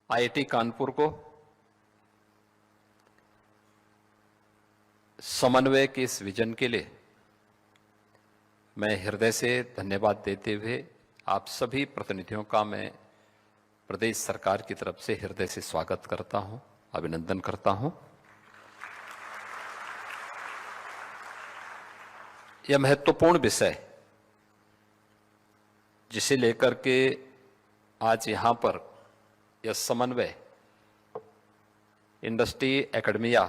IIT Kanpur को समन्वय के इस विजन के लिए मैं हृदय से धन्यवाद देते हुए आप सभी प्रतिनिधियों का मैं प्रदेश सरकार की तरफ से हृदय से स्वागत करता हूं, अभिनंदन करता हूं। यह महत्वपूर्ण विषय जिसे लेकर के आज यहां पर यह समन्वय इंडस्ट्री एकेडमिया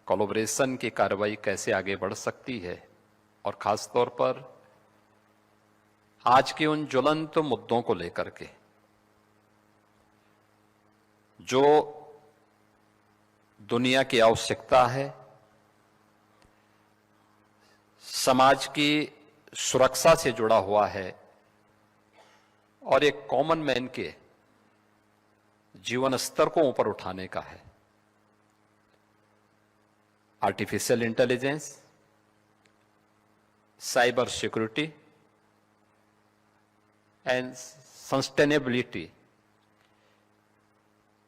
कोलैबोरेशन की कार्रवाई कैसे आगे बढ़ सकती है और खास तौर पर आज के उन ज्वलंत मुद्दों को लेकर के जो दुनिया की आवश्यकता है, समाज की सुरक्षा से जुड़ा हुआ है और एक कॉमन मैन के जीवन स्तर को ऊपर उठाने का है। Artificial intelligence, cyber security and sustainability,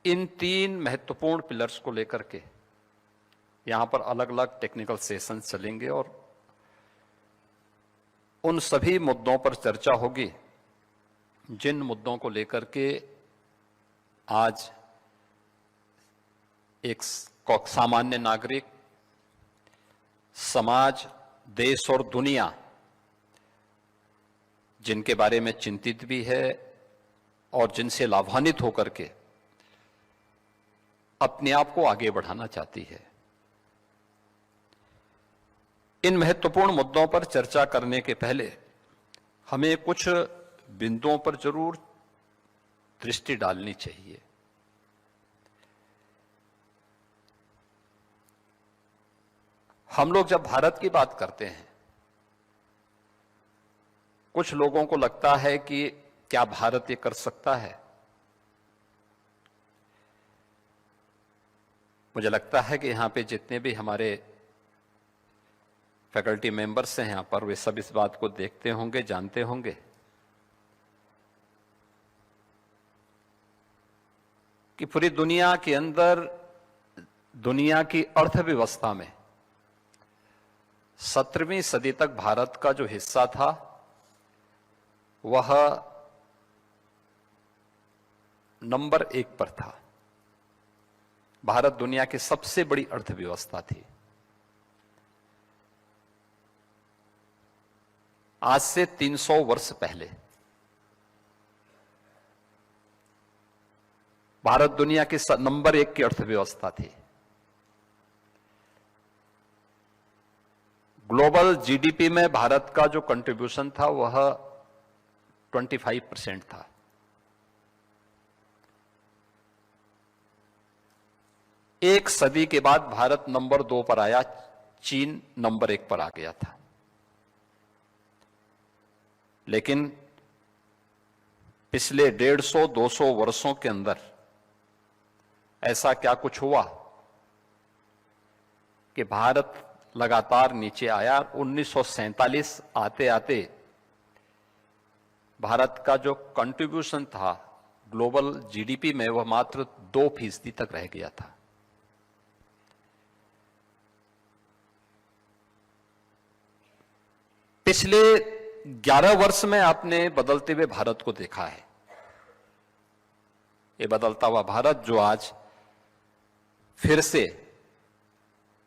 इन तीन महत्वपूर्ण पिलर्स को लेकर के यहां पर अलग अलग टेक्निकल सेशन चलेंगे और उन सभी मुद्दों पर चर्चा होगी जिन मुद्दों को लेकर के आज एक सामान्य नागरिक, समाज, देश और दुनिया जिनके बारे में चिंतित भी है और जिनसे लाभान्वित होकर के अपने आप को आगे बढ़ाना चाहती है। इन महत्वपूर्ण मुद्दों पर चर्चा करने के पहले हमें कुछ बिंदुओं पर जरूर दृष्टि डालनी चाहिए। हम लोग जब भारत की बात करते हैं, कुछ लोगों को लगता है कि क्या भारत ये कर सकता है। मुझे लगता है कि यहां पे जितने भी हमारे फैकल्टी मेंबर्स हैं यहां पर, वे सब इस बात को देखते होंगे, जानते होंगे कि पूरी दुनिया के अंदर, दुनिया की अर्थव्यवस्था में 17वीं सदी तक भारत का जो हिस्सा था वह नंबर 1 पर था। भारत दुनिया की सबसे बड़ी अर्थव्यवस्था थी। आज से 300 वर्ष पहले भारत दुनिया की नंबर 1 की अर्थव्यवस्था थी। ग्लोबल जीडीपी में भारत का जो कंट्रीब्यूशन था वह 25% था। एक सदी के बाद भारत नंबर 2 पर आया, चीन नंबर 1 पर आ गया था। लेकिन पिछले 150-200 वर्षों के अंदर ऐसा क्या कुछ हुआ कि भारत लगातार नीचे आया। 1947 आते आते भारत का जो कंट्रीब्यूशन था ग्लोबल जीडीपी में वह मात्र 2% तक रह गया था। पिछले 11 वर्ष में आपने बदलते हुए भारत को देखा है। ये बदलता हुआ भारत जो आज फिर से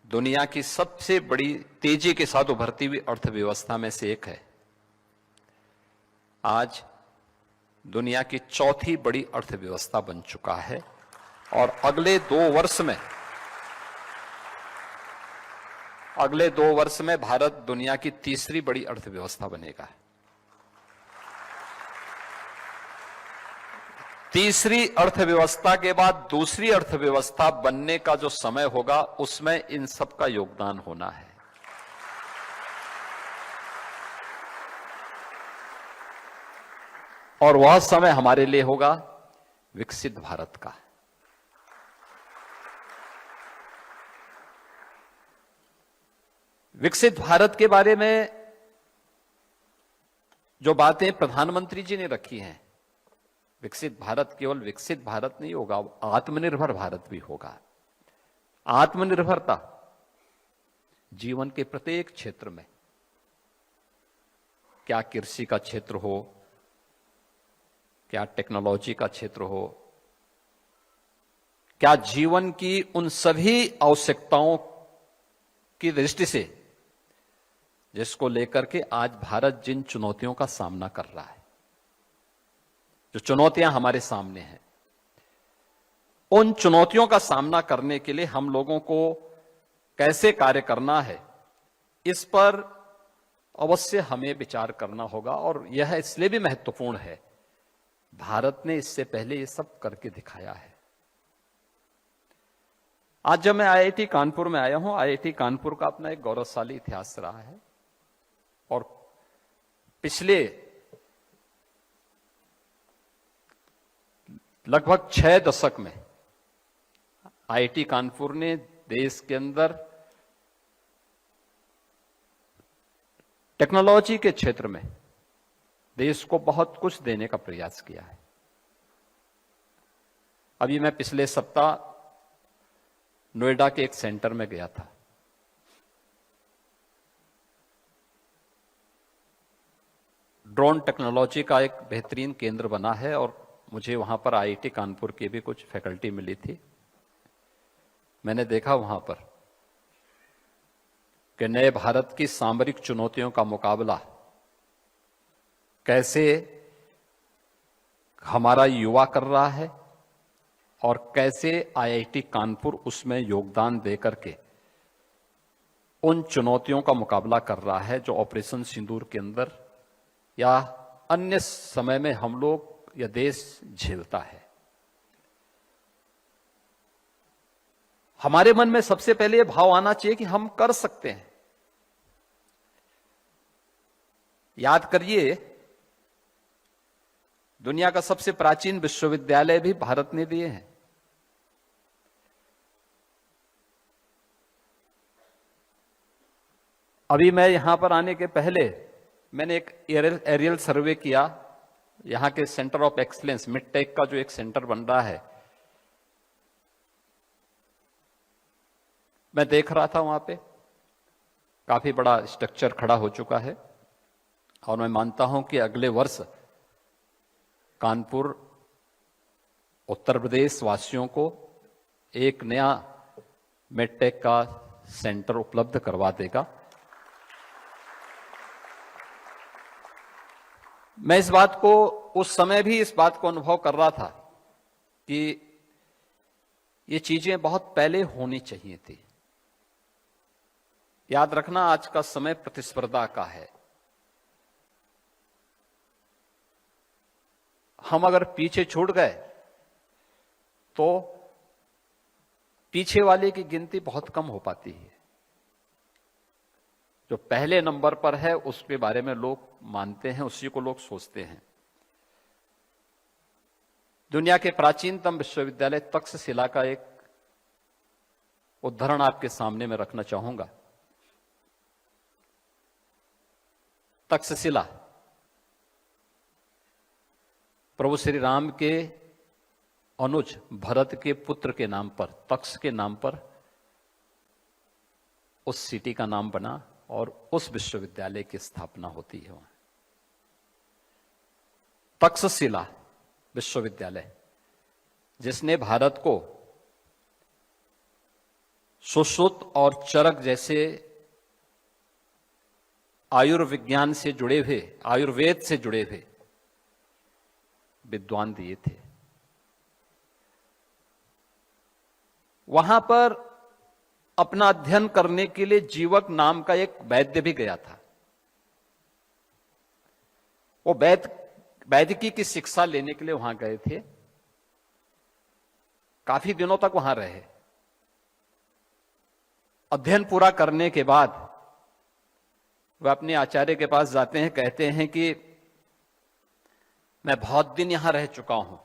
दुनिया की सबसे बड़ी तेजी के साथ उभरती हुई अर्थव्यवस्था में से एक है, आज दुनिया की चौथी बड़ी अर्थव्यवस्था बन चुका है और अगले 2 वर्ष में भारत दुनिया की तीसरी बड़ी अर्थव्यवस्था बनेगा। तीसरी अर्थव्यवस्था के बाद दूसरी अर्थव्यवस्था बनने का जो समय होगा उसमें इन सब का योगदान होना है। और वह समय हमारे लिए होगा विकसित भारत का। विकसित भारत के बारे में जो बातें प्रधानमंत्री जी ने रखी हैं विकसित भारत केवल विकसित भारत नहीं होगा, आत्मनिर्भर भारत भी होगा। आत्मनिर्भरता जीवन के प्रत्येक क्षेत्र में, क्या कृषि का क्षेत्र हो, क्या टेक्नोलॉजी का क्षेत्र हो, क्या जीवन की उन सभी आवश्यकताओं की दृष्टि से जिसको लेकर के आज भारत जिन चुनौतियों का सामना कर रहा है, जो चुनौतियां हमारे सामने हैं, उन चुनौतियों का सामना करने के लिए हम लोगों को कैसे कार्य करना है, इस पर अवश्य हमें विचार करना होगा। और यह इसलिए भी महत्वपूर्ण है, भारत ने इससे पहले ये सब करके दिखाया है। आज जब मैं आईआईटी कानपुर में आया हूं, आईआईटी कानपुर का अपना एक गौरवशाली इतिहास रहा है और पिछले लगभग 6 दशक में आईआईटी कानपुर ने देश के अंदर टेक्नोलॉजी के क्षेत्र में देश को बहुत कुछ देने का प्रयास किया है। अभी मैं पिछले सप्ताह नोएडा के एक सेंटर में गया था। ड्रोन टेक्नोलॉजी का एक बेहतरीन केंद्र बना है और मुझे वहां पर आईआईटी कानपुर की भी कुछ फैकल्टी मिली थी। मैंने देखा वहां पर कि नए भारत की सामरिक चुनौतियों का मुकाबला कैसे हमारा युवा कर रहा है और कैसे आईआईटी कानपुर उसमें योगदान देकर के उन चुनौतियों का मुकाबला कर रहा है जो ऑपरेशन सिंदूर के अंदर या अन्य समय में हम लोग या देश झेलता है। हमारे मन में सबसे पहले यह भाव आना चाहिए कि हम कर सकते हैं। याद करिए, दुनिया का सबसे प्राचीन विश्वविद्यालय भी भारत ने दिए हैं। अभी मैं यहां पर आने के पहले मैंने एक एरियल सर्वे किया। यहां के सेंटर ऑफ एक्सीलेंस मिडटेक का जो एक सेंटर बन रहा है, मैं देख रहा था वहां पे काफी बड़ा स्ट्रक्चर खड़ा हो चुका है और मैं मानता हूं कि अगले वर्ष कानपुर उत्तर प्रदेश वासियों को एक नया मिडटेक का सेंटर उपलब्ध करवा देगा। मैं इस बात को उस समय भी इस बात को अनुभव कर रहा था कि ये चीजें बहुत पहले होनी चाहिए थी। याद रखना, आज का समय प्रतिस्पर्धा का है। हम अगर पीछे छूट गए तो पीछे वाले की गिनती बहुत कम हो पाती है। जो पहले नंबर पर है उसके बारे में लोग मानते हैं, उसी को लोग सोचते हैं। दुनिया के प्राचीनतम विश्वविद्यालय तक्षशिला का एक उदाहरण आपके सामने में रखना चाहूंगा। तक्षशिला प्रभु श्री राम के अनुज भरत के पुत्र के नाम पर, तक्ष के नाम पर उस सिटी का नाम बना और उस विश्वविद्यालय की स्थापना होती है वहां। तक्षशिला विश्वविद्यालय जिसने भारत को सुश्रुत और चरक जैसे आयुर्विज्ञान से जुड़े हुए, आयुर्वेद से जुड़े हुए विद्वान दिए थे। वहां पर अपना अध्ययन करने के लिए जीवक नाम का एक वैद्य भी गया था। वो वैदिकी की शिक्षा लेने के लिए वहां गए थे। काफी दिनों तक वहां रहे। अध्ययन पूरा करने के बाद वह अपने आचार्य के पास जाते हैं, कहते हैं कि मैं बहुत दिन यहां रह चुका हूं,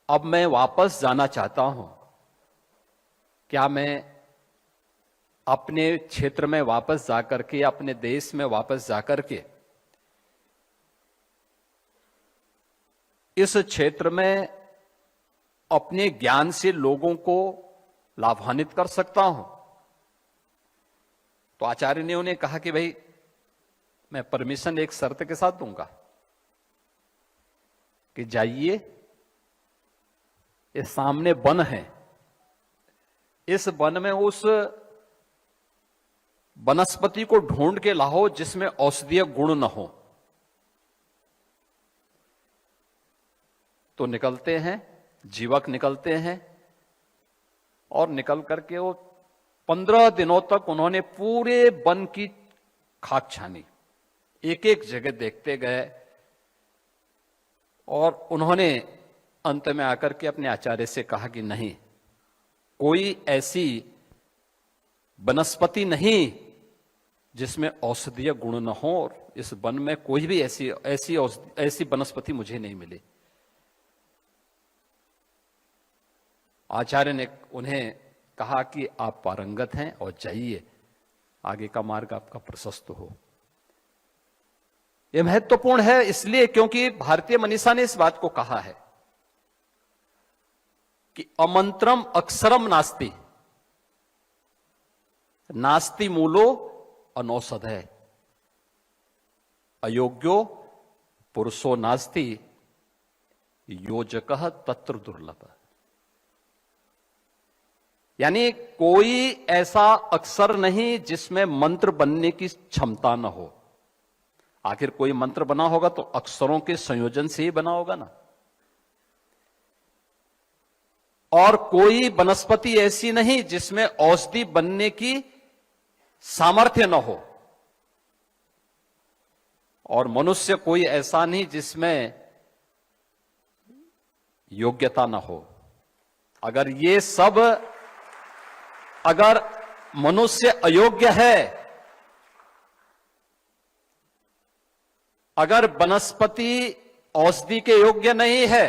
अब मैं वापस जाना चाहता हूं। क्या मैं अपने क्षेत्र में वापस जाकर के, अपने देश में वापस जाकर के इस क्षेत्र में अपने ज्ञान से लोगों को लाभान्वित कर सकता हूं। तो आचार्य ने उन्हें कहा कि भाई मैं परमिशन एक शर्त के साथ दूंगा कि जाइए, इस सामने वन है, इस वन में उस वनस्पति को ढूंढ के लाओ जिसमें औषधीय गुण न हो। तो निकलते हैं, जीवक निकलते हैं और निकल करके वो 15 दिनों तक उन्होंने पूरे वन की खाक छानी, एक एक जगह देखते गए और उन्होंने अंत में आकर के अपने आचार्य से कहा कि नहीं, कोई ऐसी वनस्पति नहीं जिसमें औषधीय गुण न हो, और इस वन में कोई भी ऐसी वनस्पति मुझे नहीं मिली। आचार्य ने उन्हें कहा कि आप पारंगत हैं और जाइए, आगे का मार्ग आपका प्रशस्त हो। यह महत्वपूर्ण है इसलिए क्योंकि भारतीय मनीषा ने इस बात को कहा है कि अमंत्रम अक्षरम नास्ति, नास्ति मूलो अनौषध है, अयोग्यो पुरुषो नास्ति योजकः तत्र दुर्लभ। यानी कोई ऐसा अक्षर नहीं जिसमें मंत्र बनने की क्षमता न हो। आखिर कोई मंत्र बना होगा तो अक्षरों के संयोजन से ही बना होगा ना। और कोई वनस्पति ऐसी नहीं जिसमें औषधि बनने की सामर्थ्य न हो, और मनुष्य कोई ऐसा नहीं जिसमें योग्यता न हो। अगर ये सब, अगर मनुष्य अयोग्य है, अगर वनस्पति औषधि के योग्य नहीं है,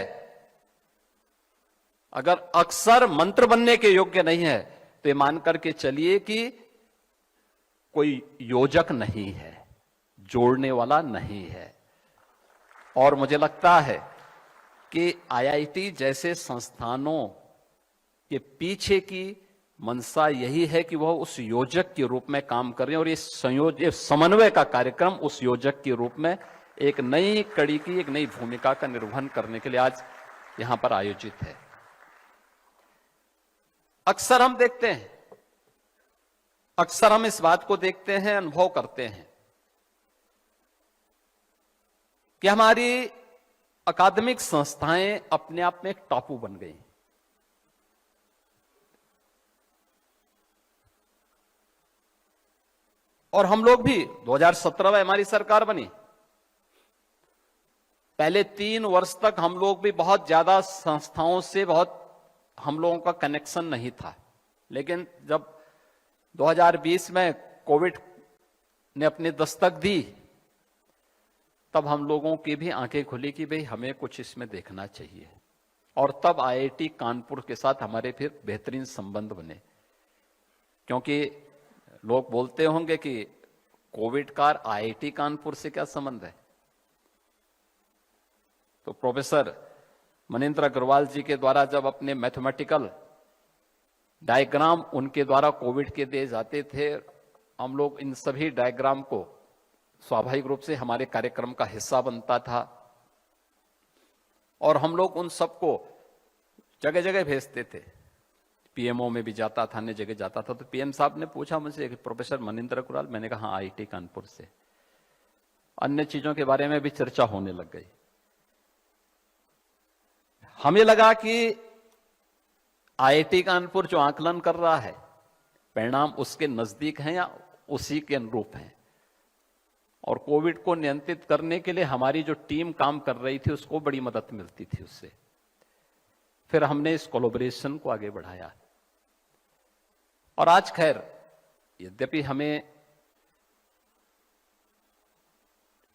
अगर अक्षर मंत्र बनने के योग्य नहीं है, तो ये मान करके चलिए कि कोई योजक नहीं है, जोड़ने वाला नहीं है। और मुझे लगता है कि आईआईटी जैसे संस्थानों के पीछे की मंशा यही है कि वह उस योजक के रूप में काम कर रहे हैं, और ये समन्वय का कार्यक्रम उस योजक के रूप में एक नई कड़ी की, एक नई भूमिका का निर्वहन करने के लिए आज यहां पर आयोजित है। अक्सर हम देखते हैं, अक्सर हम इस बात को देखते हैं, अनुभव करते हैं कि हमारी अकादमिक संस्थाएं अपने आप में एक टापू बन गई। और हम लोग भी 2017 में हमारी सरकार बनी, पहले 3 वर्ष तक हम लोग भी बहुत ज्यादा संस्थाओं से बहुत हम लोगों का कनेक्शन नहीं था। लेकिन जब 2020 में कोविड ने अपनी दस्तक दी, तब हम लोगों की भी आंखें खुली कि भाई हमें कुछ इसमें देखना चाहिए। और तब आईआईटी कानपुर के साथ हमारे फिर बेहतरीन संबंध बने। क्योंकि लोग बोलते होंगे कि कोविड का आईआईटी कानपुर से क्या संबंध है। तो प्रोफेसर मनिंद्र अग्रवाल जी के द्वारा जब अपने मैथमेटिकल डायग्राम उनके द्वारा कोविड के दिए जाते थे, हम लोग इन सभी डायग्राम को स्वाभाविक रूप से हमारे कार्यक्रम का हिस्सा बनता था, और हम लोग उन सबको जगह जगह भेजते थे। पीएमओ में भी जाता था, अन्य जगह जाता था। तो पीएम साहब ने पूछा मुझसे कि प्रोफेसर मनिंद्र अग्रवाल, मैंने कहा हाँ, आईआईटी कानपुर से। अन्य चीजों के बारे में भी चर्चा होने लग गई। हमें लगा कि आईआईटी कानपुर जो आकलन कर रहा है, परिणाम उसके नजदीक हैं या उसी के अनुरूप हैं। और कोविड को नियंत्रित करने के लिए हमारी जो टीम काम कर रही थी, उसको बड़ी मदद मिलती थी उससे। फिर हमने इस कोलैबोरेशन को आगे बढ़ाया। और आज खैर, यद्यपि हमें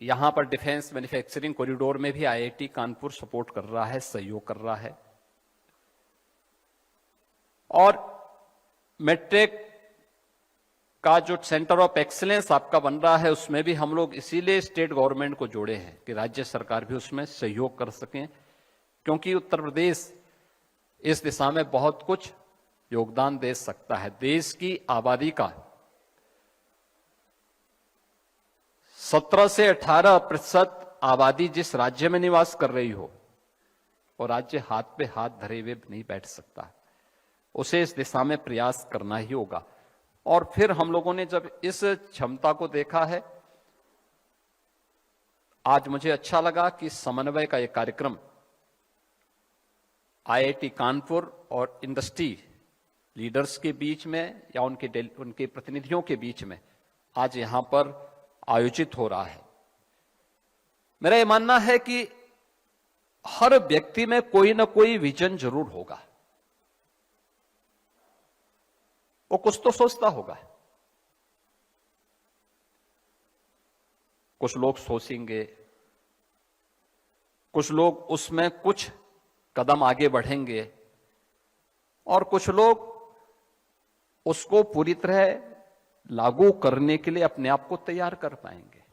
यहां पर डिफेंस मैन्युफैक्चरिंग कॉरिडोर में भी आईआईटी कानपुर सपोर्ट कर रहा है, सहयोग कर रहा है। और मेट्रिक का जो सेंटर ऑफ एक्सीलेंस आपका बन रहा है, उसमें भी हम लोग इसीलिए स्टेट गवर्नमेंट को जोड़े हैं कि राज्य सरकार भी उसमें सहयोग कर सकें। क्योंकि उत्तर प्रदेश इस दिशा में बहुत कुछ योगदान दे सकता है। देश की आबादी का 17 से 18% आबादी जिस राज्य में निवास कर रही हो, वो राज्य हाथ पे हाथ धरे हुए नहीं बैठ सकता, उसे इस दिशा में प्रयास करना ही होगा। और फिर हम लोगों ने जब इस क्षमता को देखा है, आज मुझे अच्छा लगा कि समन्वय का एक कार्यक्रम आईआईटी कानपुर और इंडस्ट्री लीडर्स के बीच में या उनके प्रतिनिधियों के बीच में आज यहां पर आयोजित हो रहा है। मेरा यह मानना है कि हर व्यक्ति में कोई ना कोई विजन जरूर होगा, वो कुछ तो सोचता होगा। कुछ लोग सोचेंगे, कुछ लोग उसमें कुछ कदम आगे बढ़ेंगे और कुछ लोग उसको पूरी तरह लागू करने के लिए अपने आप को तैयार कर पाएंगे।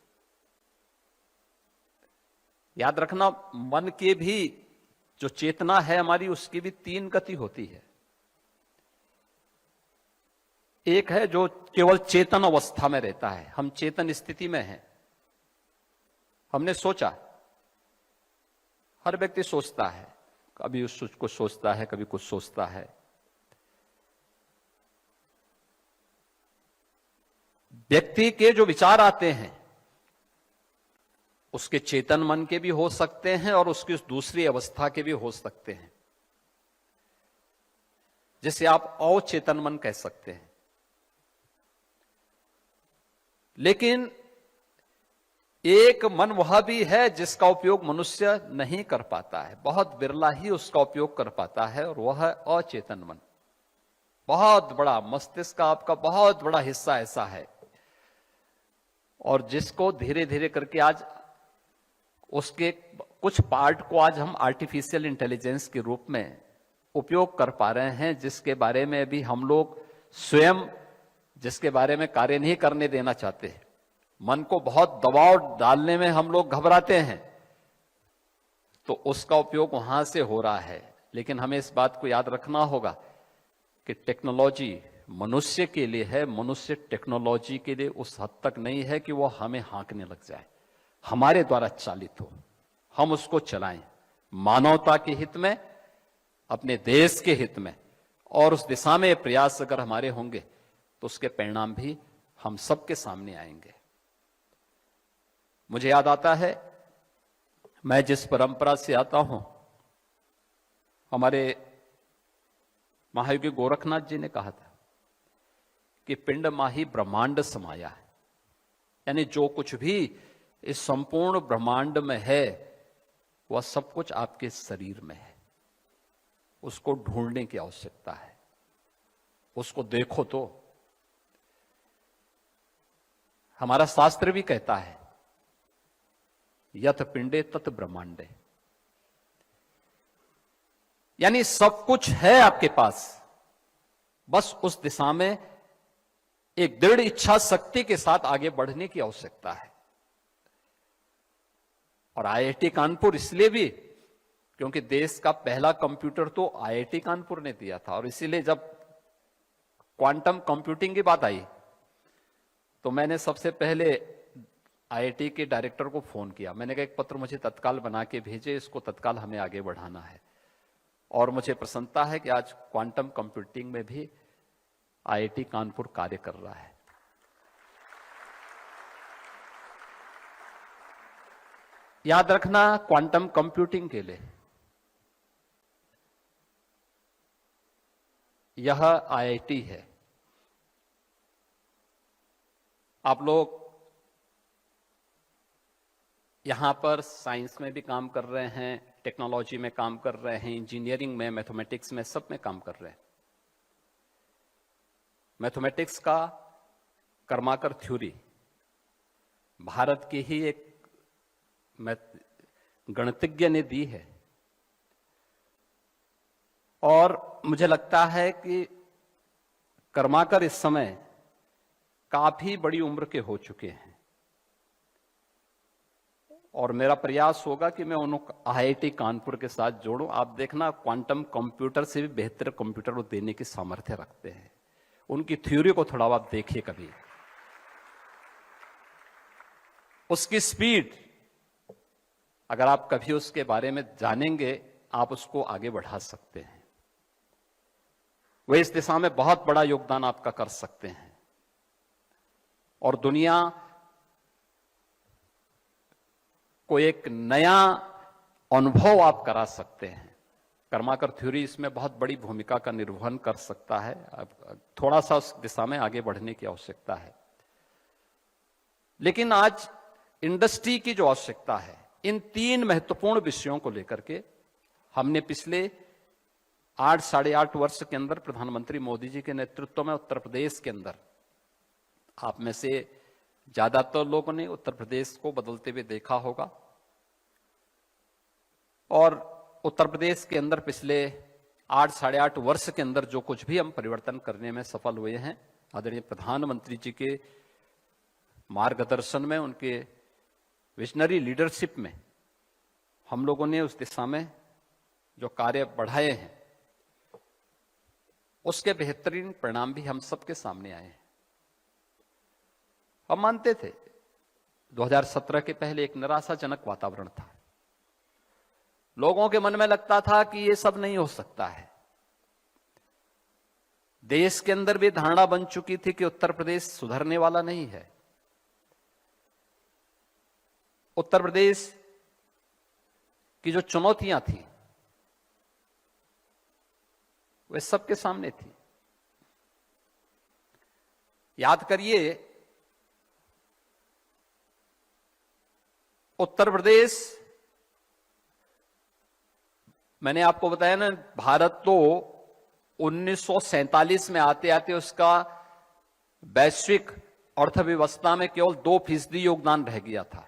याद रखना, मन के भी जो चेतना है हमारी, उसकी भी 3 गति होती है। एक है जो केवल चेतन अवस्था में रहता है, हम चेतन स्थिति में हैं। हमने सोचा, हर व्यक्ति सोचता है, कभी कुछ सोचता है, कभी कुछ सोचता है। व्यक्ति के जो विचार आते हैं उसके चेतन मन के भी हो सकते हैं और उसकी उस दूसरी अवस्था के भी हो सकते हैं, जिसे आप अचेतन मन कह सकते हैं। लेकिन एक मन वह भी है जिसका उपयोग मनुष्य नहीं कर पाता है, बहुत बिरला ही उसका उपयोग कर पाता है, और वह है अचेतन मन। बहुत बड़ा मस्तिष्क का आपका बहुत बड़ा हिस्सा ऐसा है, और जिसको धीरे धीरे करके आज उसके कुछ पार्ट को आज हम आर्टिफिशियल इंटेलिजेंस के रूप में उपयोग कर पा रहे हैं, जिसके बारे में भी हम लोग स्वयं जिसके बारे में कार्य नहीं करने देना चाहते हैं। मन को बहुत दबाव डालने में हम लोग घबराते हैं, तो उसका उपयोग वहां से हो रहा है। लेकिन हमें इस बात को याद रखना होगा कि टेक्नोलॉजी मनुष्य के लिए है, मनुष्य टेक्नोलॉजी के लिए उस हद तक नहीं है कि वो हमें हाँकने लग जाए, हमारे द्वारा चालित हो, हम उसको चलाएं मानवता के हित में, अपने देश के हित में। और उस दिशा में प्रयास अगर हमारे होंगे तो उसके परिणाम भी हम सबके सामने आएंगे। मुझे याद आता है, मैं जिस परंपरा से आता हूं, हमारे महायोगी गोरखनाथ जी ने कहा था कि पिंड माही ब्रह्मांड समाया है, यानी जो कुछ भी इस संपूर्ण ब्रह्मांड में है वह सब कुछ आपके शरीर में है। उसको ढूंढने की आवश्यकता है, उसको देखो। तो हमारा शास्त्र भी कहता है, यथ पिंडे तत् ब्रह्मांडे, यानी सब कुछ है आपके पास, बस उस दिशा में एक दृढ़ इच्छा शक्ति के साथ आगे बढ़ने की आवश्यकता है। और आईआईटी कानपुर इसलिए भी क्योंकि देश का पहला कंप्यूटर तो आईआईटी कानपुर ने दिया था, और इसीलिए जब क्वांटम कंप्यूटिंग की बात आई तो मैंने सबसे पहले आईआईटी के डायरेक्टर को फोन किया। मैंने कहा, एक पत्र मुझे तत्काल बना के भेजे, इसको तत्काल हमें आगे बढ़ाना है। और मुझे प्रसन्नता है कि आज क्वांटम कंप्यूटिंग में भी आईआईटी कानपुर कार्य कर रहा है। याद रखना, क्वांटम कंप्यूटिंग के लिए यह आईआईटी है। आप लोग यहां पर साइंस में भी काम कर रहे हैं, टेक्नोलॉजी में काम कर रहे हैं, इंजीनियरिंग में, मैथमेटिक्स में, सब में काम कर रहे हैं। मैथमेटिक्स का कर्माकर थ्योरी भारत की ही एक गणितज्ञ ने दी है, और मुझे लगता है कि कर्माकर इस समय काफी बड़ी उम्र के हो चुके हैं, और मेरा प्रयास होगा कि मैं उनको IIT कानपुर के साथ जोड़ूं। आप देखना, क्वांटम कंप्यूटर से भी बेहतर कंप्यूटर वो देने की सामर्थ्य रखते हैं। उनकी थ्योरी को थोड़ा आप देखिए कभी, उसकी स्पीड, अगर आप कभी उसके बारे में जानेंगे, आप उसको आगे बढ़ा सकते हैं। वे इस दिशा में बहुत बड़ा योगदान आपका कर सकते हैं और दुनिया को एक नया अनुभव आप करा सकते हैं। कर्माकर थ्योरी इसमें बहुत बड़ी भूमिका का निर्वहन कर सकता है। अब थोड़ा सा उस दिशा में आगे बढ़ने की आवश्यकता है। लेकिन आज इंडस्ट्री की जो आवश्यकता है, इन 3 महत्वपूर्ण विषयों को लेकर के हमने पिछले 8 साढ़े 8 वर्ष के अंदर प्रधानमंत्री मोदी जी के नेतृत्व में उत्तर प्रदेश के अंदर, आप में से ज्यादातर लोगों ने उत्तर प्रदेश को बदलते हुए देखा होगा और उत्तर प्रदेश के अंदर पिछले 8 साढ़े 8 वर्ष के अंदर जो कुछ भी हम परिवर्तन करने में सफल हुए हैं, आदरणीय प्रधानमंत्री जी के मार्गदर्शन में, उनके विजनरी लीडरशिप में हम लोगों ने उस दिशा में जो कार्य बढ़ाए हैं, उसके बेहतरीन परिणाम भी हम सबके सामने आए हैं। हम मानते थे 2017 के पहले एक निराशाजनक वातावरण था। लोगों के मन में लगता था कि ये सब नहीं हो सकता है। देश के अंदर भी धारणा बन चुकी थी कि उत्तर प्रदेश सुधरने वाला नहीं है। उत्तर प्रदेश की जो चुनौतियां थी वे सबके सामने थी। याद करिए, उत्तर प्रदेश, मैंने आपको बताया ना, भारत तो 1947 में आते आते उसका वैश्विक अर्थव्यवस्था में केवल 2% योगदान रह गया था।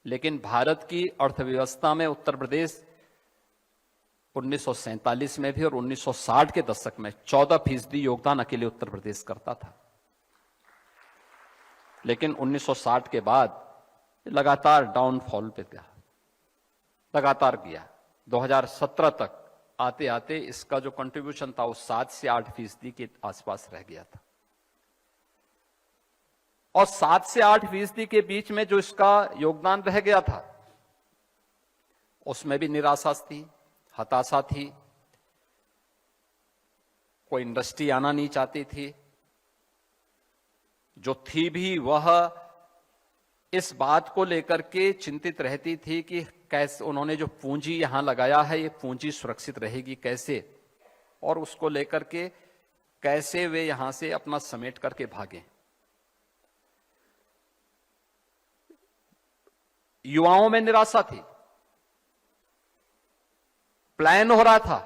लेकिन भारत की अर्थव्यवस्था में उत्तर प्रदेश 1947 में भी और 1960 के दशक में 14% योगदान अकेले उत्तर प्रदेश करता था। लेकिन 1960 के बाद लगातार डाउनफॉल पे गया, लगातार गया। 2017 तक आते आते इसका जो कंट्रीब्यूशन था वो 7 से 8% के आसपास रह गया था। और 7 से 8% के बीच में जो इसका योगदान रह गया था, उसमें भी निराशा थी, हताशा थी। कोई इंडस्ट्री आना नहीं चाहती थी। जो थी भी वह इस बात को लेकर के चिंतित रहती थी कि कैसे उन्होंने जो पूंजी यहां लगाया है, ये पूंजी सुरक्षित रहेगी कैसे, और उसको लेकर के कैसे वे यहां से अपना समेट करके भागें। युवाओं में निराशा थी। प्लान हो रहा था,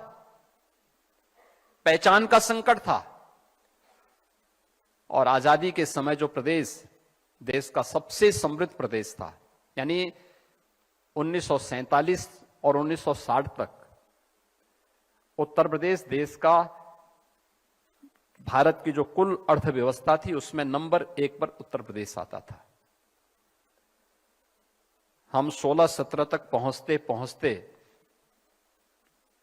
पहचान का संकट था। और आजादी के समय जो प्रदेश देश का सबसे समृद्ध प्रदेश था, यानी 1947 और 1960 तक उत्तर प्रदेश देश का, भारत की जो कुल अर्थव्यवस्था थी उसमें नंबर 1 पर उत्तर प्रदेश आता था। हम 16-17 तक पहुंचते पहुंचते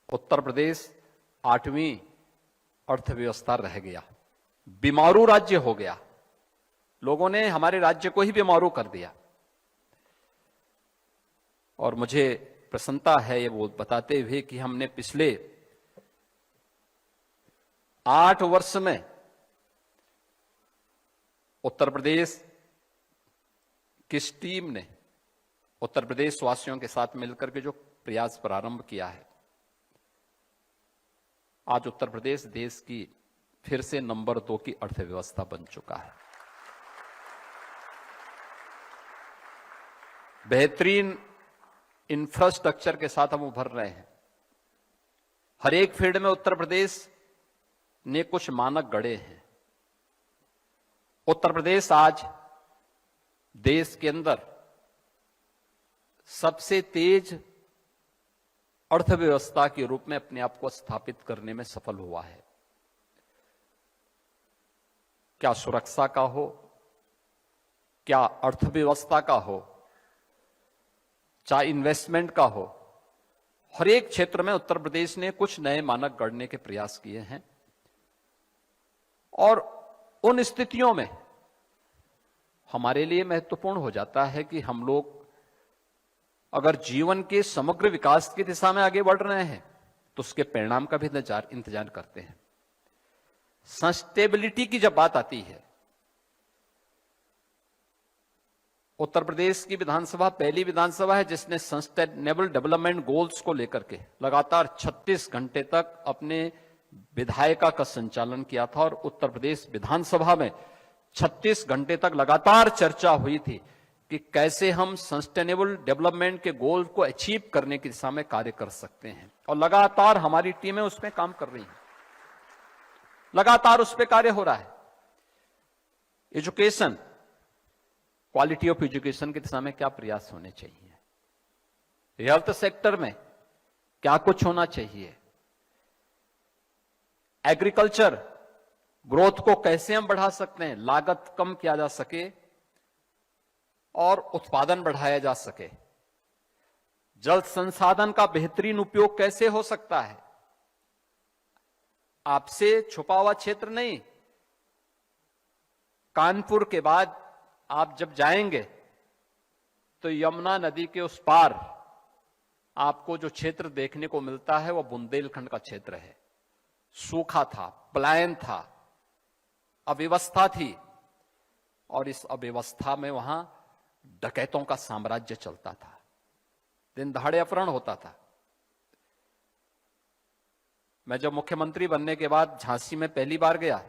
उत्तर प्रदेश 8वीं अर्थव्यवस्था रह गया, बीमारू राज्य हो गया। लोगों ने हमारे राज्य को ही बीमारू कर दिया। और मुझे प्रसन्नता है ये वो बताते हुए कि हमने पिछले 8 वर्ष में उत्तर प्रदेश की टीम ने उत्तर प्रदेश वासियों के साथ मिलकर के जो प्रयास प्रारंभ किया है, आज उत्तर प्रदेश देश की फिर से नंबर 2 की अर्थव्यवस्था बन चुका है। बेहतरीन इंफ्रास्ट्रक्चर के साथ हम उभर रहे हैं। हर एक फील्ड में उत्तर प्रदेश ने कुछ मानक गढ़े हैं। उत्तर प्रदेश आज देश के अंदर सबसे तेज अर्थव्यवस्था के रूप में अपने आप को स्थापित करने में सफल हुआ है। क्या सुरक्षा का हो, क्या अर्थव्यवस्था का हो, चाहे इन्वेस्टमेंट का हो, हर एक क्षेत्र में उत्तर प्रदेश ने कुछ नए मानक गढ़ने के प्रयास किए हैं। और उन स्थितियों में हमारे लिए महत्वपूर्ण हो जाता है कि हम लोग अगर जीवन के समग्र विकास की दिशा में आगे बढ़ रहे हैं तो उसके परिणाम का भी इंतजार करते हैं। सस्टेबिलिटी की जब बात आती है, उत्तर प्रदेश की विधानसभा पहली विधानसभा है जिसने सस्टेनेबल डेवलपमेंट गोल्स को लेकर के लगातार 36 घंटे तक अपने विधायिका का संचालन किया था। और उत्तर प्रदेश विधानसभा में 36 घंटे तक लगातार चर्चा हुई थी कि कैसे हम सस्टेनेबल डेवलपमेंट के गोल को अचीव करने की दिशा में कार्य कर सकते हैं। और लगातार हमारी टीमें उसमें काम कर रही हैं, लगातार उस पर कार्य हो रहा है। एजुकेशन, क्वालिटी ऑफ एजुकेशन की दिशा में क्या प्रयास होने चाहिए, हेल्थ सेक्टर में क्या कुछ होना चाहिए, एग्रीकल्चर ग्रोथ को कैसे हम बढ़ा सकते हैं, लागत कम किया जा सके और उत्पादन बढ़ाया जा सके, जल संसाधन का बेहतरीन उपयोग कैसे हो सकता है। आपसे छुपा हुआ क्षेत्र नहीं, कानपुर के बाद आप जब जाएंगे तो यमुना नदी के उस पार आपको जो क्षेत्र देखने को मिलता है वह बुंदेलखंड का क्षेत्र है। सूखा था, पलायन था, अव्यवस्था थी, और इस अव्यवस्था में वहां डकैतों का साम्राज्य चलता था, दिन दहाड़े अपहरण होता था। मैं जब मुख्यमंत्री बनने के बाद झांसी में पहली बार गया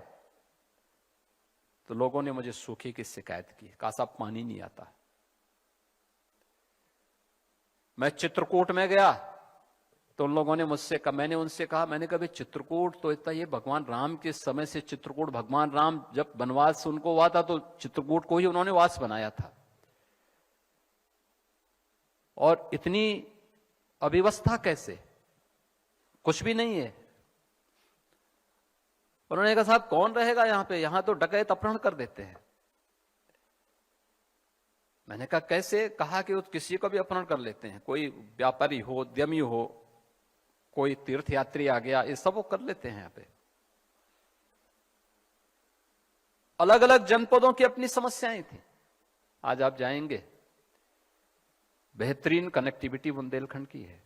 तो लोगों ने मुझे सूखे की शिकायत की, कहा साहब पानी नहीं आता। मैं चित्रकूट में गया तो उन लोगों ने मुझसे कहा, मैंने उनसे कहा, मैंने कहा चित्रकूट तो इतना, ये भगवान राम के समय से चित्रकूट, भगवान राम जब वनवास उनको हुआ था तो चित्रकूट को ही उन्होंने वास बनाया था, और इतनी अव्यवस्था कैसे, कुछ भी नहीं है। उन्होंने कहा साहब कौन रहेगा यहां पे, यहां तो डकैत अपहरण कर देते हैं। मैंने कहा कैसे, कहा कि वो किसी को भी अपहरण कर लेते हैं, कोई व्यापारी हो, उद्यमी हो, कोई तीर्थयात्री आ गया, ये सब वो कर लेते हैं यहां पे। अलग अलग जनपदों की अपनी समस्याएं थी। आज आप जाएंगे, बेहतरीन कनेक्टिविटी बुंदेलखंड की है,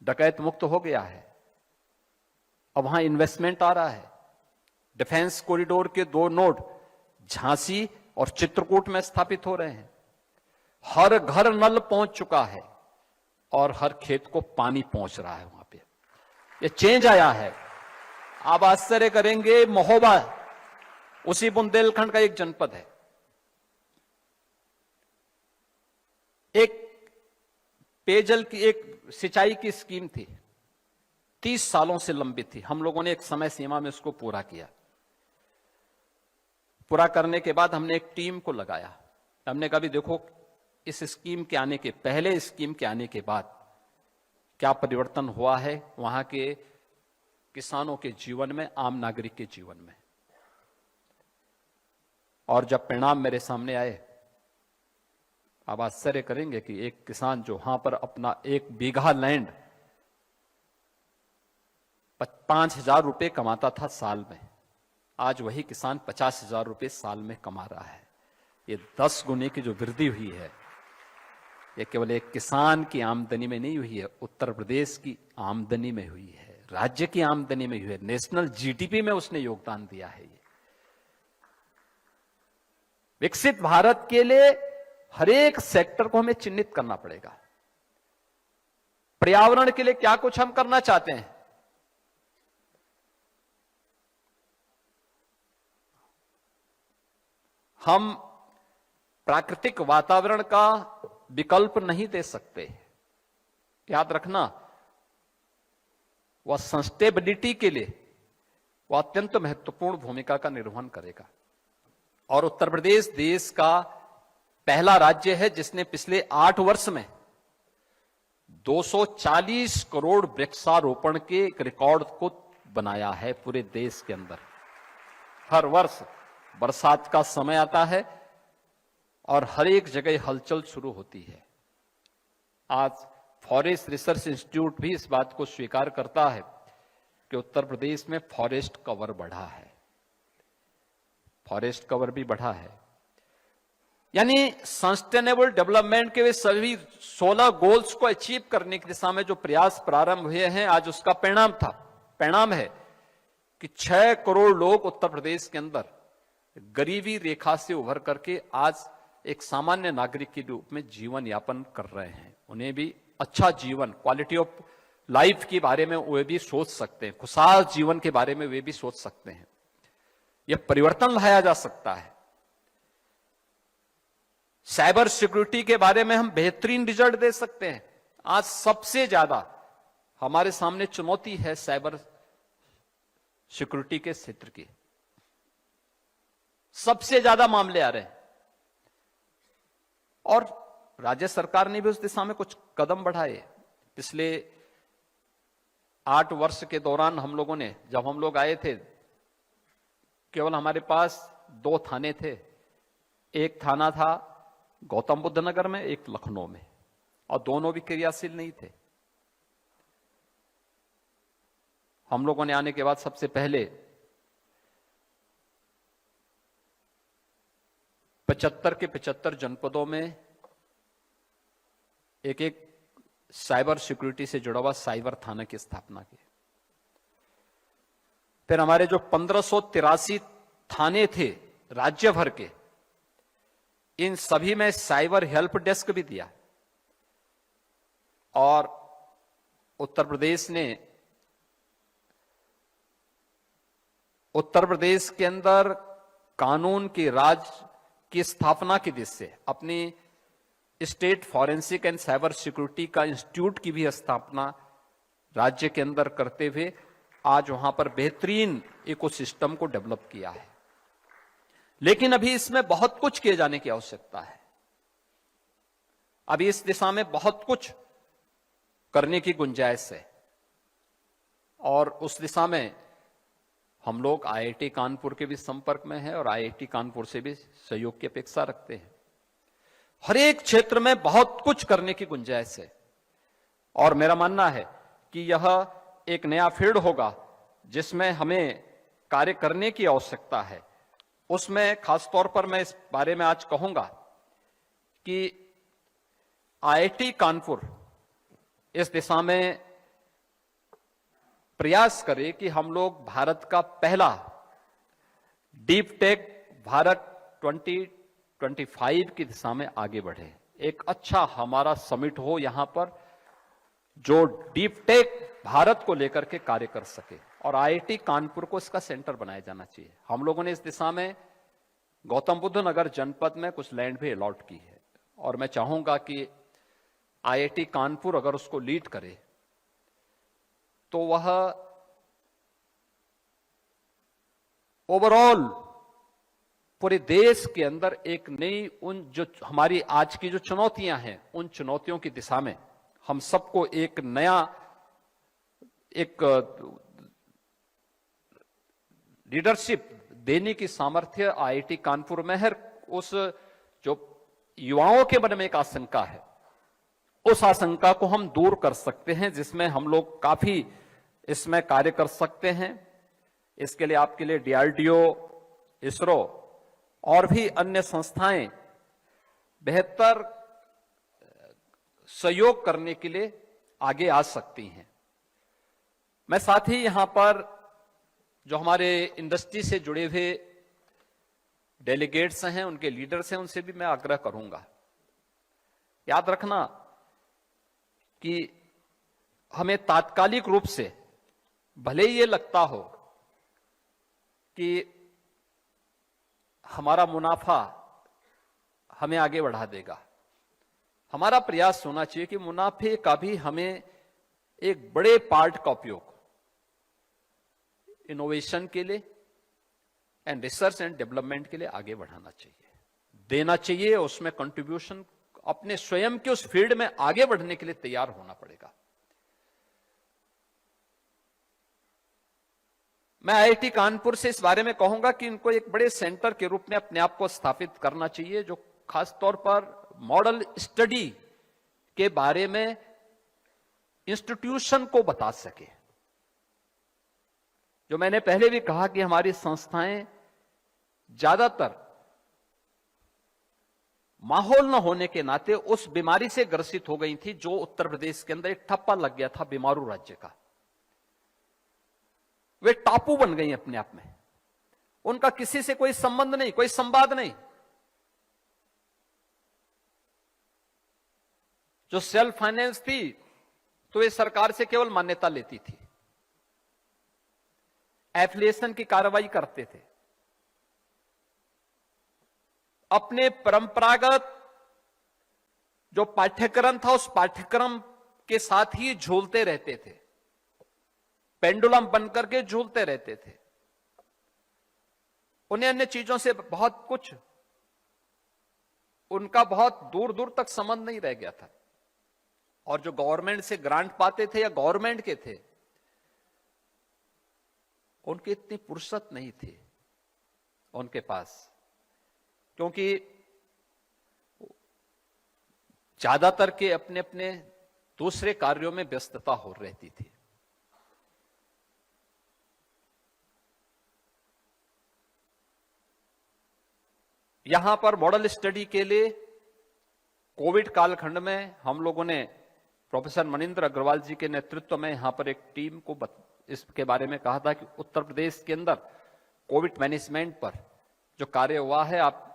डकैत मुक्त हो गया है, अब वहां इन्वेस्टमेंट आ रहा है। डिफेंस कॉरिडोर के 2 नोड झांसी और चित्रकूट में स्थापित हो रहे हैं। हर घर नल पहुंच चुका है और हर खेत को पानी पहुंच रहा है वहां पे। ये चेंज आया है। आप आश्चर्य करेंगे, महोबा उसी बुंदेलखंड का एक जनपद है। एक पेयजल की, एक सिंचाई की स्कीम थी, 30 सालों से लंबित थी। हम लोगों ने एक समय सीमा में उसको पूरा किया। पूरा करने के बाद हमने एक टीम को लगाया। हमने कहा भी देखो इस स्कीम के आने के पहले, स्कीम के आने के बाद क्या परिवर्तन हुआ है वहां के किसानों के जीवन में, आम नागरिक के जीवन में। और जब परिणाम मेरे सामने आए, आप आश्चर्य करेंगे कि एक किसान जो वहां पर अपना 1 बीघा लैंड 5,000 रुपए कमाता था साल में, आज वही किसान 50,000 रुपए साल में कमा रहा है। ये 10 गुने की जो वृद्धि हुई है, ये केवल एक किसान की आमदनी में नहीं हुई है, उत्तर प्रदेश की आमदनी में हुई है, राज्य की आमदनी में हुई है, नेशनल जीडीपी में उसने योगदान दिया है। ये विकसित भारत के लिए हर एक सेक्टर को हमें चिन्हित करना पड़ेगा। पर्यावरण के लिए क्या कुछ हम करना चाहते हैं, हम प्राकृतिक वातावरण का विकल्प नहीं दे सकते। याद रखना, वह सस्टेनेबिलिटी के लिए वह अत्यंत महत्वपूर्ण भूमिका का निर्वहन करेगा। और उत्तर प्रदेश देश का पहला राज्य है जिसने पिछले 8 वर्ष में 240 करोड़ वृक्षारोपण के एक रिकॉर्ड को बनाया है पूरे देश के अंदर। हर वर्ष बरसात का समय आता है और हर एक जगह हलचल शुरू होती है। आज फॉरेस्ट रिसर्च इंस्टीट्यूट भी इस बात को स्वीकार करता है कि उत्तर प्रदेश में फॉरेस्ट कवर बढ़ा है, फॉरेस्ट कवर भी बढ़ा है। यानी सस्टेनेबल डेवलपमेंट के वे सभी 16 गोल्स को अचीव करने की दिशा में जो प्रयास प्रारंभ हुए हैं, आज उसका परिणाम है कि 6 करोड़ लोग उत्तर प्रदेश के अंदर गरीबी रेखा से उभर करके आज एक सामान्य नागरिक के रूप में जीवन यापन कर रहे हैं। उन्हें भी अच्छा जीवन, क्वालिटी ऑफ लाइफ के बारे में वे भी सोच सकते हैं, खुशहाल जीवन के बारे में वे भी सोच सकते हैं। यह परिवर्तन लाया जा सकता है। साइबर सिक्योरिटी के बारे में हम बेहतरीन रिजल्ट दे सकते हैं। आज सबसे ज्यादा हमारे सामने चुनौती है साइबर सिक्योरिटी के क्षेत्र की, सबसे ज्यादा मामले आ रहे हैं और राज्य सरकार ने भी उस दिशा में कुछ कदम बढ़ाए। पिछले 8 वर्ष के दौरान हम लोगों ने, जब हम लोग आए थे, केवल हमारे पास 2 थाने थे। एक थाना था गौतम बुद्ध नगर में, एक लखनऊ में, और दोनों भी क्रियाशील नहीं थे। हम लोगों ने आने के बाद सबसे पहले 75 के 75 जनपदों में एक साइबर सिक्योरिटी से जुड़ा हुआ साइबर थाना की स्थापना की। फिर हमारे जो 1583 थाने थे राज्य भर के, इन सभी में साइबर हेल्प डेस्क भी दिया। और उत्तर प्रदेश के अंदर कानून के राज की स्थापना की दिशा से अपनी state forensic and cyber security का इंस्टीट्यूट की भी स्थापना राज्य के अंदर करते हुए आज वहां पर बेहतरीन इकोसिस्टम को डेवलप किया है। लेकिन अभी इसमें बहुत कुछ किए जाने की आवश्यकता है। अभी इस दिशा में बहुत कुछ करने की गुंजाइश है और उस दिशा में हम लोग आईआईटी कानपुर के भी संपर्क में हैं और आईआईटी कानपुर से भी सहयोग की अपेक्षा रखते हैं। हर एक क्षेत्र में बहुत कुछ करने की गुंजाइश है और मेरा मानना है कि यह एक नया फील्ड होगा जिसमें हमें कार्य करने की आवश्यकता है। उसमें खासतौर पर मैं इस बारे में आज कहूंगा कि आईआईटी कानपुर इस दिशा में प्रयास करे कि हम लोग भारत का पहला डीप टेक भारत 2025 की दिशा में आगे बढ़े। एक अच्छा हमारा समिट हो यहां पर जो डीप टेक भारत को लेकर के कार्य कर सके और आईआईटी कानपुर को इसका सेंटर बनाया जाना चाहिए। हम लोगों ने इस दिशा में गौतम बुद्ध नगर जनपद में कुछ लैंड भी अलॉट की है और मैं चाहूंगा कि आईआईटी कानपुर अगर उसको लीड करे तो वह ओवरऑल पूरे देश के अंदर एक नई, उन जो हमारी आज की जो चुनौतियां हैं उन चुनौतियों की दिशा में हम सबको एक नया लीडरशिप देने की सामर्थ्य आईआईटी कानपुर में है। उस जो युवाओं के मन में एक आशंका है उस आशंका को हम दूर कर सकते हैं, जिसमें हम लोग काफी इसमें कार्य कर सकते हैं। इसके लिए आपके लिए डीआरडीओ, इसरो और भी अन्य संस्थाएं बेहतर सहयोग करने के लिए आगे आ सकती हैं। मैं साथ ही यहां पर जो हमारे इंडस्ट्री से जुड़े हुए डेलीगेट्स हैं, उनके लीडर्स हैं, उनसे भी मैं आग्रह करूंगा, याद रखना कि हमें तात्कालिक रूप से भले ही ये लगता हो कि हमारा मुनाफा हमें आगे बढ़ा देगा, हमारा प्रयास होना चाहिए कि मुनाफे का भी हमें एक बड़े पार्ट का उपयोग इनोवेशन के लिए एंड रिसर्च एंड डेवलपमेंट के लिए आगे बढ़ाना चाहिए, देना चाहिए। उसमें कंट्रीब्यूशन अपने स्वयं के उस फील्ड में आगे बढ़ने के लिए तैयार होना पड़ेगा। मैं आईआईटी कानपुर से इस बारे में कहूंगा कि इनको एक बड़े सेंटर के रूप में अपने आप को स्थापित करना चाहिए, जो खास तौर पर मॉडल स्टडी के बारे में इंस्टीट्यूशन को बता सके। जो मैंने पहले भी कहा कि हमारी संस्थाएं ज्यादातर माहौल न होने के नाते उस बीमारी से ग्रसित हो गई थी जो उत्तर प्रदेश के अंदर एक ठप्पा लग गया था बीमारू राज्य का। वे टापू बन गई अपने आप में, उनका किसी से कोई संबंध नहीं, कोई संवाद नहीं। जो सेल्फ फाइनेंस थी तो वे सरकार से केवल मान्यता लेती थी, एफिलिएशन की कार्रवाई करते थे, अपने परंपरागत जो पाठ्यक्रम था उस पाठ्यक्रम के साथ ही झूलते रहते थे, पेंडुलम बनकर के झूलते रहते थे। उन्हें अन्य चीजों से बहुत कुछ, उनका बहुत दूर दूर तक संबंध नहीं रह गया था। और जो गवर्नमेंट से ग्रांट पाते थे या गवर्नमेंट के थे, उनकी इतनी फुर्सत नहीं थी उनके पास, क्योंकि ज्यादातर के अपने अपने दूसरे कार्यों में व्यस्तता हो रहती थी। यहां पर मॉडल स्टडी के लिए कोविड कालखंड में हम लोगों ने प्रोफेसर मनिंदर अग्रवाल जी के नेतृत्व में यहां पर एक टीम को इसके बारे में कहा था कि उत्तर प्रदेश के अंदर कोविड मैनेजमेंट पर जो कार्य हुआ है आप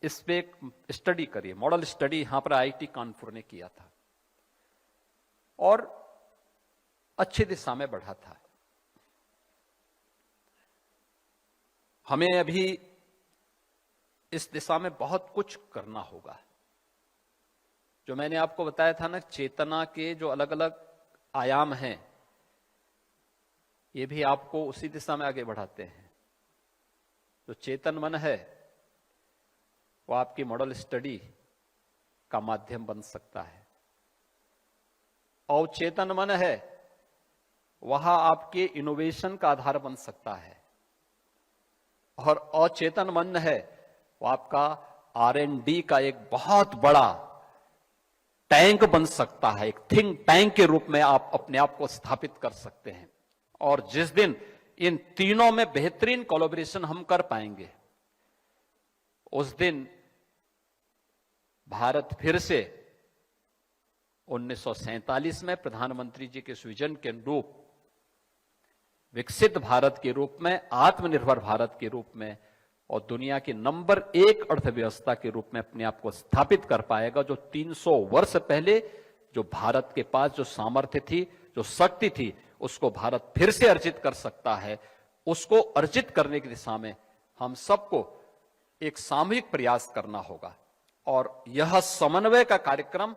इस पे एक स्टडी करिए। मॉडल स्टडी यहां पर आईआईटी कानपुर ने किया था और अच्छी दिशा में बढ़ा था। हमें अभी इस दिशा में बहुत कुछ करना होगा। जो मैंने आपको बताया था ना, चेतना के जो अलग अलग आयाम हैं, ये भी आपको उसी दिशा में आगे बढ़ाते हैं। जो चेतन मन है वो आपकी मॉडल स्टडी का माध्यम बन सकता है, और चेतन मन है वह आपके इनोवेशन का आधार बन सकता है, और अचेतन मन है वो आपका R&D का एक बहुत बड़ा टैंक बन सकता है। एक थिंक टैंक के रूप में आप अपने आप को स्थापित कर सकते हैं। और जिस दिन इन तीनों में बेहतरीन कोलैबोरेशन हम कर पाएंगे, उस दिन भारत फिर से 1947 में प्रधानमंत्री जी के विजन के अनुरूप विकसित भारत के रूप में, आत्मनिर्भर भारत के रूप में और दुनिया की नंबर 1 अर्थव्यवस्था के रूप में अपने आप को स्थापित कर पाएगा। जो 300 वर्ष पहले जो भारत के पास जो सामर्थ्य थी, जो शक्ति थी, उसको भारत फिर से अर्जित कर सकता है। उसको अर्जित करने की दिशा में हम सबको एक सामूहिक प्रयास करना होगा। और यह समन्वय का कार्यक्रम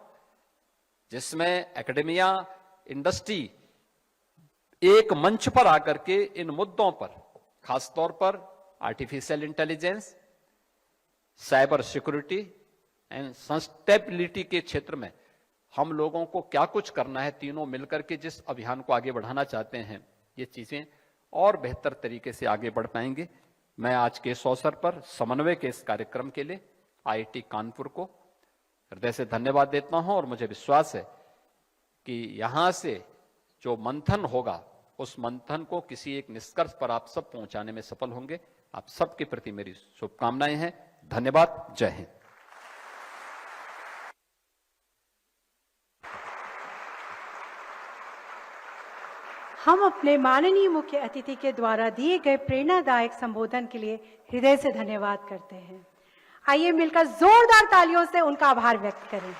जिसमें एकेडमिया, इंडस्ट्री एक मंच पर आकर के इन मुद्दों पर, खासतौर पर artificial intelligence, cyber security and sustainability के क्षेत्र में हम लोगों को क्या कुछ करना है, तीनों मिलकर के जिस अभियान को आगे बढ़ाना चाहते हैं, ये चीजें और बेहतर तरीके से आगे बढ़ पाएंगे। मैं आज के इस अवसर पर समन्वय के इस कार्यक्रम के लिए आईआईटी कानपुर को हृदय से धन्यवाद देता हूं, और मुझे विश्वास है कि यहां से जो मंथन होगा उस मंथन को किसी एक निष्कर्ष पर आप सब पहुंचाने में सफल होंगे। आप सबके प्रति मेरी शुभकामनाएं हैं। धन्यवाद। जय हिंद। हम अपने माननीय मुख्य अतिथि के द्वारा दिए गए प्रेरणादायक संबोधन के लिए हृदय से धन्यवाद करते हैं। आइए मिलकर जोरदार तालियों से उनका आभार व्यक्त करें।